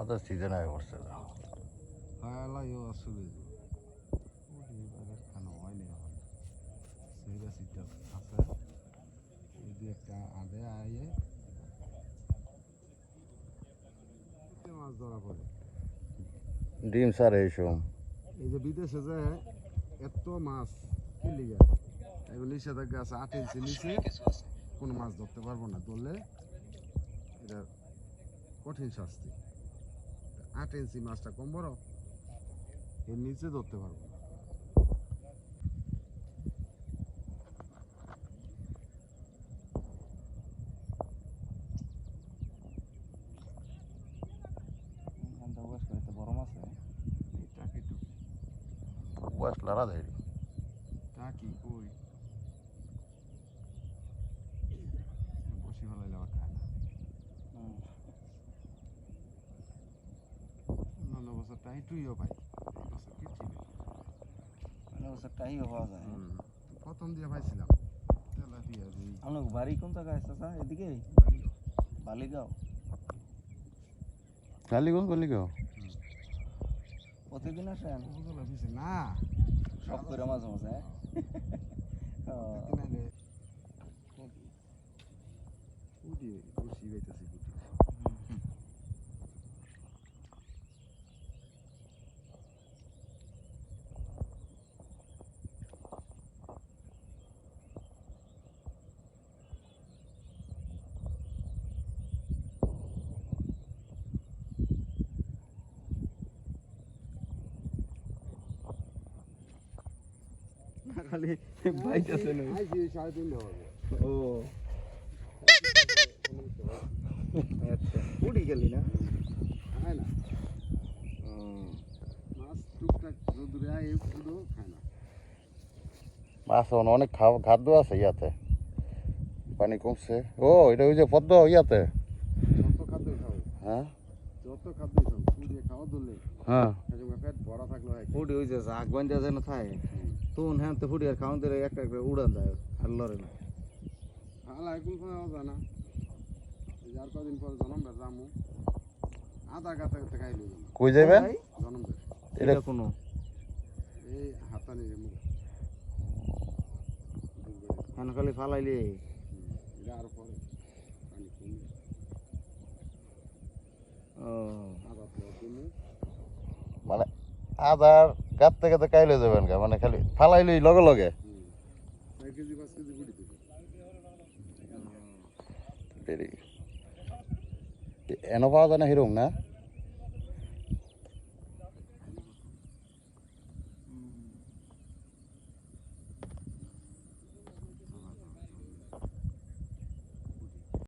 আমাদের সিজনে হয়ে পড়ছে হ্যাঁ লাইও আসলে খানা হয়নি এখন সেইটা সিটটা আছে এই যে একটা আদে আইয়ে মাছ ধরা পড়ে ডিম স্যার এইসব এই যে বিদেশে যে এত মাছ কি লিগে এগুলো নিষেধাজ্ঞা আছে 8 ইঞ্চি নিচে কোনো মাছ ধরতে পারবো না ধরলে এটা কঠিন শাস্তি 8 ইঞ্চি মাছটা কম বড় এর নিচে ধরতে পারবো না বড় মাছ টাকি টুকি বয়স লড়া দেয় টাকি কই বসি ফেলাইলে আবার খায় না অন্যান্য বছর টাই টুইও পাই এই বছর কিচ্ছু নেই টাইও পাওয়া যায় প্রথম দিয়ে পাইছিলাম তেলাপিয়া রুই আপনার বাড়ি কোন জায়গায় আছে এদিকে বালিগাঁও কালীগঞ্জ গলিগাঁও প্রতিদিন আসেন উপজেলা পিছে না সব করে মাঝে মাঝে প্রতিদিন আইলে উঠি বসি পাইতেছি উঠি খালি বাইতেছে না আইছি 3:30 হবে ও আচ্ছা উড়ি গেলি না খায় না মাছ টুকটাক রোদুরে আয় পুরো খায় না মাছ অনেক খাদ্য আছে ইয়াতে পানি কমছে ও এটা ওই যে পদ্ম ইয়াতে যত খাদ্যই খাও হ্যাঁ যত খাদ্যই খাও পুড়িয়ে খাওয়া ধরলে হ্যাঁ পেট ভরা থাকলে হয় ফুটি ওই যে জাগ বান্ধা যায় না থাকে তখন হ্যাঁ তো ফুটি আর খাওয়ান দিলে একটা একটা উড়ান যায় আর লড়ে না ভালো এখন পাওয়া যায় না এই যে আর কদিন পরে জনমটা যামু আধা গাতে গাতে খাইলে কই যাবেন জনমদের এটা কোনো এই হাতানি রে মুখ হ্যাঁ খালি ফালাইলে এটা আরো পরে পানি কমে ও আধা পরে কমে মানে আদার গাত থেকে তো কাইলে যাবেন গা মানে খালি ফালাইলই লগে লগে 4 কেজি 5 কেজি পুড়ি দিবে বেরি এনো পাওয়া যায় না হিরোম না